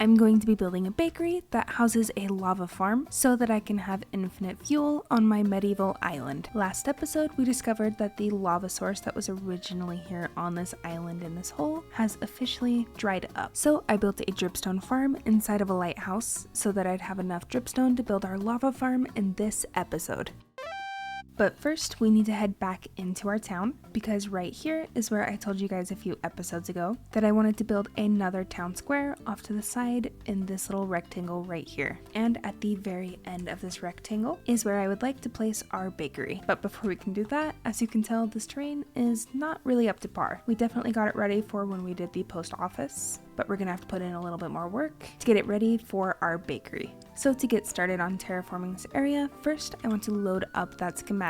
I'm going to be building a bakery that houses a lava farm so that I can have infinite fuel on my medieval island. Last episode, we discovered that the lava source that was originally here on this island in this hole has officially dried up. So I built a dripstone farm inside of a lighthouse so that I'd have enough dripstone to build our lava farm in this episode. But first, we need to head back into our town because right here is where I told you guys a few episodes ago that I wanted to build another town square off to the side in this little rectangle right here. And at the very end of this rectangle is where I would like to place our bakery. But before we can do that, as you can tell, this terrain is not really up to par. We definitely got it ready for when we did the post office, but we're gonna have to put in a little bit more work to get it ready for our bakery. So to get started on terraforming this area, first I want to load up that schematic.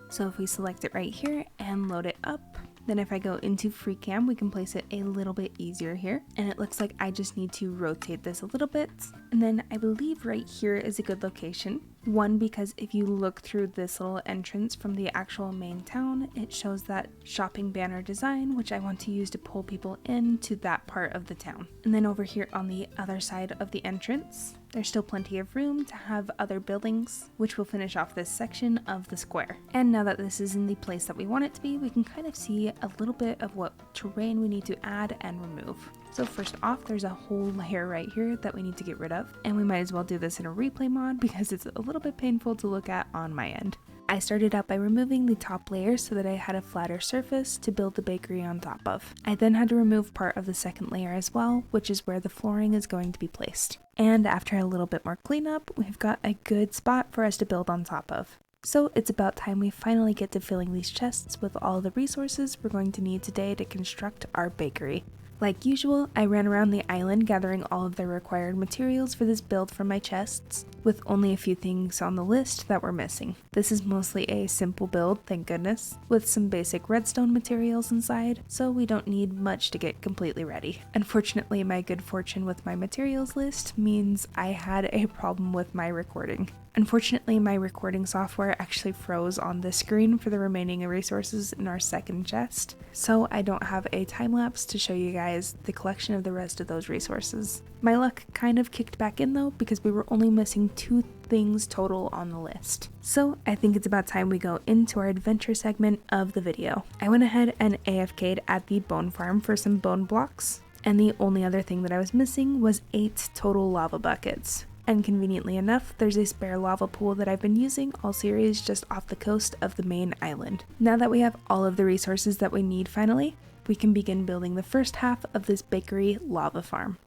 So if we select it right here and load it up, then if I go into FreeCam, we can place it a little bit easier here. And it looks like I just need to rotate this a little bit. And then I believe right here is a good location. One, because if you look through this little entrance from the actual main town, it shows that shopping banner design, which I want to use to pull people into that part of the town. And then over here on the other side of the entrance, there's still plenty of room to have other buildings, which will finish off this section of the square. And now that this is in the place that we want it to be, we can kind of see a little bit of what terrain we need to add and remove. So first off, there's a whole layer right here that we need to get rid of, and we might as well do this in a replay mod because it's a little bit painful to look at on my end. I started out by removing the top layer so that I had a flatter surface to build the bakery on top of. I then had to remove part of the second layer as well, which is where the flooring is going to be placed. And after a little bit more cleanup, we've got a good spot for us to build on top of. So it's about time we finally get to filling these chests with all the resources we're going to need today to construct our bakery. Like usual, I ran around the island gathering all of the required materials for this build from my chests, with only a few things on the list that were missing. This is mostly a simple build, thank goodness, with some basic redstone materials inside, so we don't need much to get completely ready. Unfortunately, my good fortune with my materials list means I had a problem with my recording. Unfortunately, my recording software actually froze on this screen for the remaining resources in our second chest, so I don't have a time lapse to show you guys the collection of the rest of those resources. My luck kind of kicked back in though, because we were only missing 2 things total on the list. So I think it's about time we go into our adventure segment of the video. I went ahead and AFK'd at the bone farm for some bone blocks, and the only other thing that I was missing was 8 total lava buckets. And conveniently enough, there's a spare lava pool that I've been using all series just off the coast of the main island. Now that we have all of the resources that we need finally, we can begin building the first half of this bakery lava farm.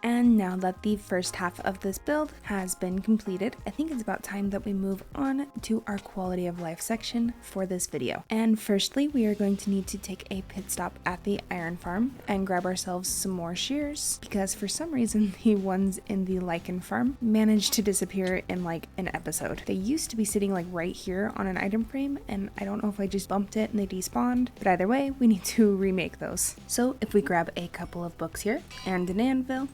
And now that the first half of this build has been completed, I think it's about time that we move on to our quality of life section for this video. And firstly, we are going to need to take a pit stop at the iron farm and grab ourselves some more shears, because for some reason the ones in the lichen farm managed to disappear in like an episode. They used to be sitting like right here on an item frame, and I don't know if I just bumped it and they despawned, but either way, we need to remake those. So if we grab a couple of books here and an anvil,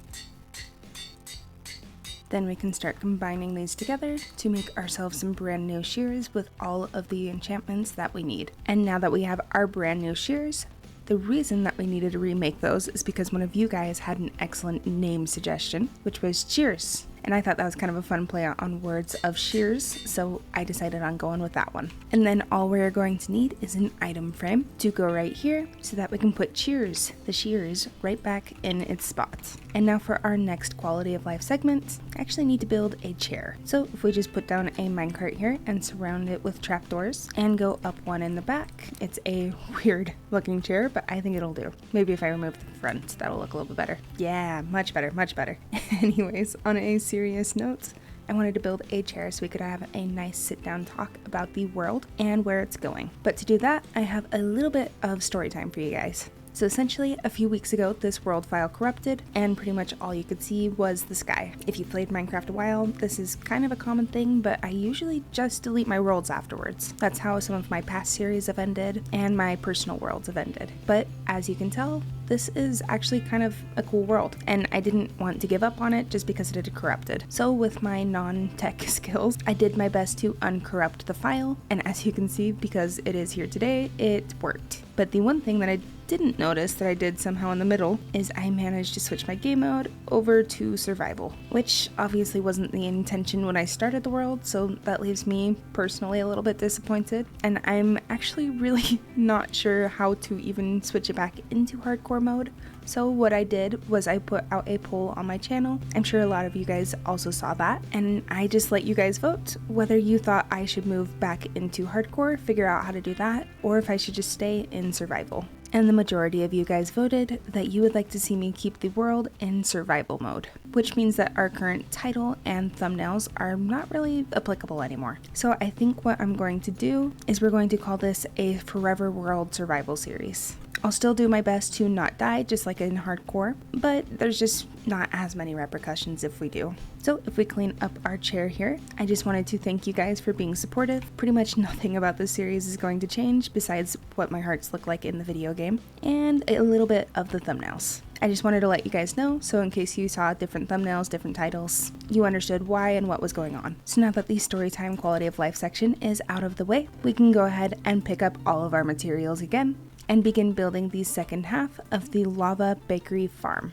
then we can start combining these together to make ourselves some brand new shears with all of the enchantments that we need. And now that we have our brand new shears, the reason that we needed to remake those is because one of you guys had an excellent name suggestion, which was Cheers. And I thought that was kind of a fun play on words of shears, so I decided on going with that one. And then all we're going to need is an item frame to go right here so that we can put Cheers, the shears, right back in its spot. And now for our next quality of life segment, I actually need to build a chair. So if we just put down a minecart here and surround it with trapdoors and go up one in the back, it's a weird looking chair, but I think it'll do. Maybe if I remove the front, that'll look a little bit better. Yeah, much better, much better. Anyways, on a serious note, I wanted to build a chair so we could have a nice sit-down talk about the world and where it's going. But to do that, I have a little bit of story time for you guys. So essentially, a few weeks ago, this world file corrupted, and pretty much all you could see was the sky. If you played Minecraft a while, this is kind of a common thing, but I usually just delete my worlds afterwards. That's how some of my past series have ended, and my personal worlds have ended. But as you can tell, this is actually kind of a cool world, and I didn't want to give up on it just because it had corrupted. So with my non-tech skills, I did my best to uncorrupt the file, and as you can see, because it is here today, it worked. But the one thing that I didn't notice that I did somehow in the middle is I managed to switch my game mode over to survival, which obviously wasn't the intention when I started the world, so that leaves me personally a little bit disappointed, and I'm actually really not sure how to even switch it back into hardcore mode. So what I did was I put out a poll on my channel. I'm sure a lot of you guys also saw that, and I just let you guys vote whether you thought I should move back into hardcore, figure out how to do that, or if I should just stay in survival. And the majority of you guys voted that you would like to see me keep the world in survival mode, which means that our current title and thumbnails are not really applicable anymore. So I think what I'm going to do is we're going to call this a Forever World Survival series. I'll still do my best to not die, just like in hardcore, but there's just not as many repercussions if we do. So if we clean up our chair here, I just wanted to thank you guys for being supportive. Pretty much nothing about this series is going to change besides what my hearts look like in the video game, and a little bit of the thumbnails. I just wanted to let you guys know, so in case you saw different thumbnails, different titles, you understood why and what was going on. So now that the storytime quality of life section is out of the way, we can go ahead and pick up all of our materials again and begin building the second half of the lava bakery farm.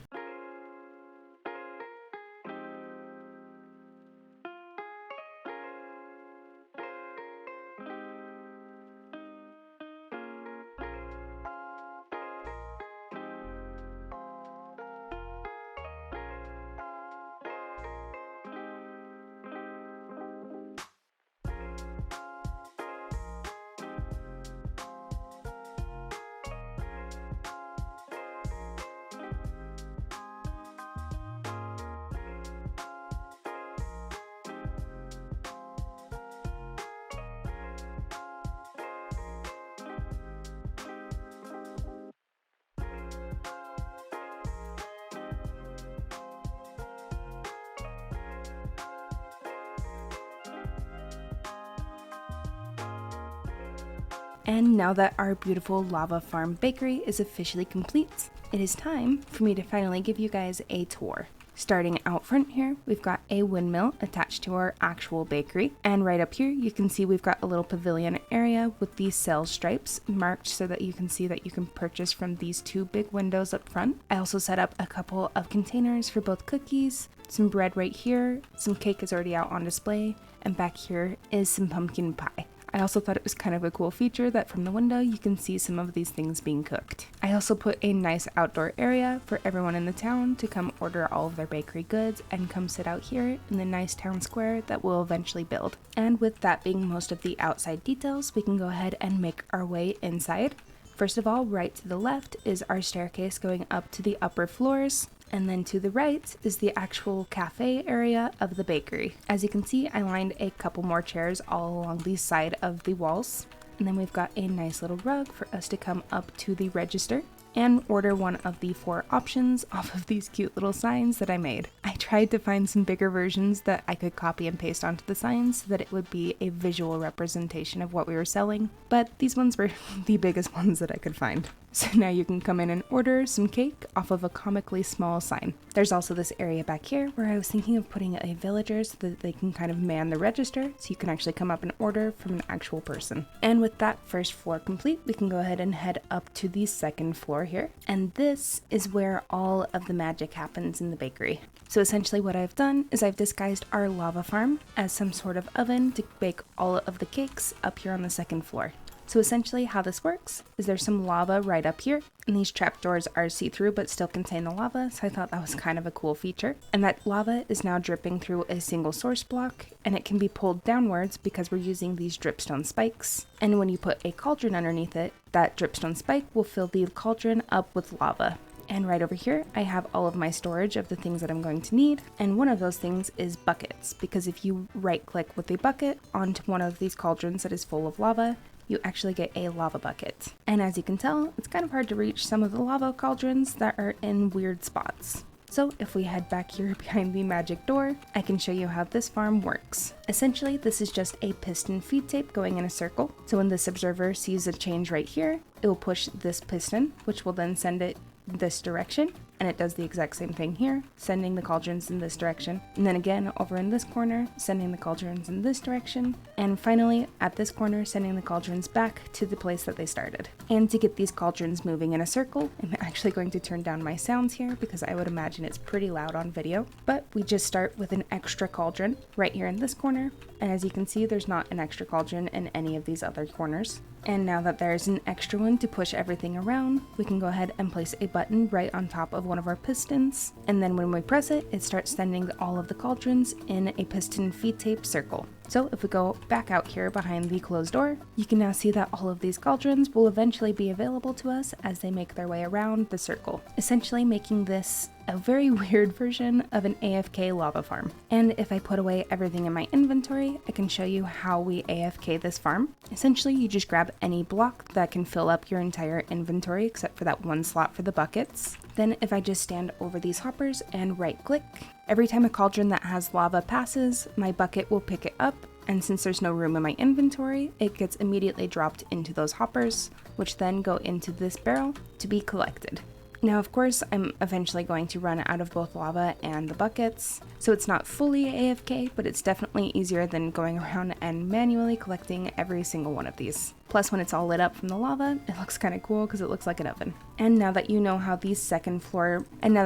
And now that our beautiful lava farm bakery is officially complete, it is time for me to finally give you guys a tour. Starting out front here, we've got a windmill attached to our actual bakery, and right up here you can see we've got a little pavilion area with these sales stripes marked so that you can see that you can purchase from these two big windows up front. I also set up a couple of containers for both cookies, some bread right here, some cake is already out on display, and back here is some pumpkin pie. I also thought it was kind of a cool feature that from the window you can see some of these things being cooked. I also put a nice outdoor area for everyone in the town to come order all of their bakery goods and come sit out here in the nice town square that we'll eventually build. And with that being most of the outside details, we can go ahead and make our way inside. First of all, right to the left is our staircase going up to the upper floors. And then to the right is the actual cafe area of the bakery. As you can see, I lined a couple more chairs all along the side of the walls. And then we've got a nice little rug for us to come up to the register and order one of the 4 options off of these cute little signs that I made. I tried to find some bigger versions that I could copy and paste onto the signs so that it would be a visual representation of what we were selling, but these ones were the biggest ones that I could find. So now you can come in and order some cake off of a comically small sign. There's also this area back here where I was thinking of putting a villager so that they can kind of man the register, so you can actually come up and order from an actual person. And with that first floor complete, we can go ahead and head up to the second floor here. And this is where all of the magic happens in the bakery. So essentially what I've done is I've disguised our lava farm as some sort of oven to bake all of the cakes up here on the second floor. So essentially how this works is there's some lava right up here, and these trapdoors are see-through but still contain the lava, so I thought that was kind of a cool feature. And that lava is now dripping through a single source block, and it can be pulled downwards because we're using these dripstone spikes. And when you put a cauldron underneath it, that dripstone spike will fill the cauldron up with lava. And right over here, I have all of my storage of the things that I'm going to need. And one of those things is buckets, because if you right click with a bucket onto one of these cauldrons that is full of lava, you actually get a lava bucket. And as you can tell, it's kind of hard to reach some of the lava cauldrons that are in weird spots. So if we head back here behind the magic door, I can show you how this farm works. Essentially, this is just a piston feed tape going in a circle. So when this observer sees a change right here, it will push this piston, which will then send it this direction. And it does the exact same thing here, sending the cauldrons in this direction. And then again, over in this corner, sending the cauldrons in this direction. And finally, at this corner, sending the cauldrons back to the place that they started. And to get these cauldrons moving in a circle, I'm actually going to turn down my sounds here because I would imagine it's pretty loud on video. But we just start with an extra cauldron right here in this corner. And as you can see, there's not an extra cauldron in any of these other corners. And now that there's an extra one to push everything around, we can go ahead and place a button right on top of one of our pistons. And then when we press it, it starts sending all of the cauldrons in a piston feed tape circle. So if we go back out here behind the closed door, you can now see that all of these cauldrons will eventually be available to us as they make their way around the circle, essentially making this a very weird version of an AFK lava farm. And if I put away everything in my inventory, I can show you how we AFK this farm. Essentially, you just grab any block that can fill up your entire inventory except for that one slot for the buckets. Then if I just stand over these hoppers and right click, every time a cauldron that has lava passes, my bucket will pick it up, and since there's no room in my inventory, it gets immediately dropped into those hoppers, which then go into this barrel to be collected. Now, of course, I'm eventually going to run out of both lava and the buckets, so it's not fully AFK, but it's definitely easier than going around and manually collecting every single one of these. Plus, when it's all lit up from the lava, it looks kind of cool because it looks like an oven. And now that you know how the second floor and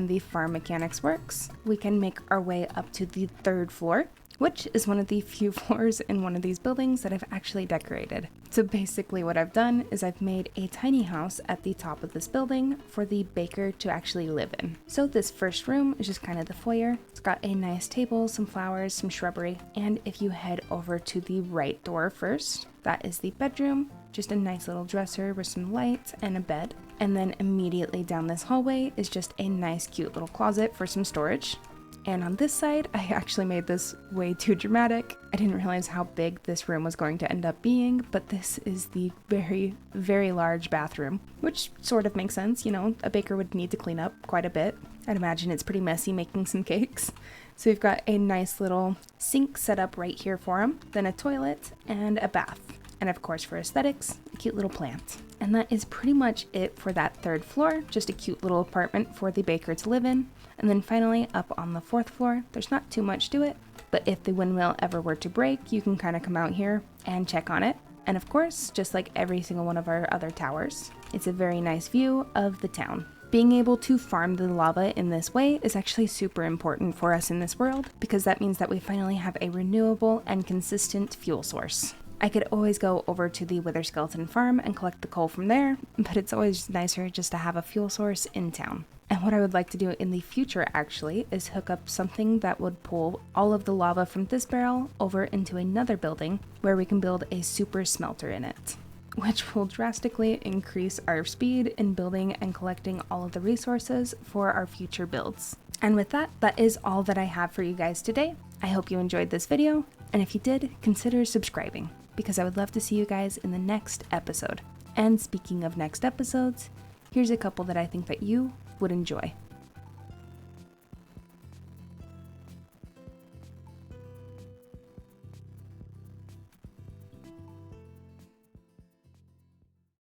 the farm mechanics works, we can make our way up to the third floor, which is one of the few floors in one of these buildings that I've actually decorated. So basically what I've done is I've made a tiny house at the top of this building for the baker to actually live in. So this first room is just kind of the foyer. It's got a nice table, some flowers, some shrubbery, and if you head over to the right door first, that is the bedroom. Just a nice little dresser with some lights and a bed. And then immediately down this hallway is just a nice cute little closet for some storage. And on this side, I actually made this way too dramatic. I didn't realize how big this room was going to end up being, but this is the very, very large bathroom, which sort of makes sense. You know, a baker would need to clean up quite a bit. I'd imagine it's pretty messy making some cakes. So we've got a nice little sink set up right here for him, then a toilet and a bath. And of course, for aesthetics, a cute little plant. And that is pretty much it for that third floor, just a cute little apartment for the baker to live in. And then finally, up on the fourth floor, there's not too much to it, but if the windmill ever were to break, you can kind of come out here and check on it. And of course, just like every single one of our other towers, it's a very nice view of the town. Being able to farm the lava in this way is actually super important for us in this world, because that means that we finally have a renewable and consistent fuel source. I could always go over to the Wither Skeleton farm and collect the coal from there, but it's always nicer just to have a fuel source in town. And what I would like to do in the future actually is hook up something that would pull all of the lava from this barrel over into another building where we can build a super smelter in it, which will drastically increase our speed in building and collecting all of the resources for our future builds. And with that, that is all that I have for you guys today. I hope you enjoyed this video, and if you did, consider subscribing, because I would love to see you guys in the next episode. And speaking of next episodes, here's a couple that I think that you would enjoy.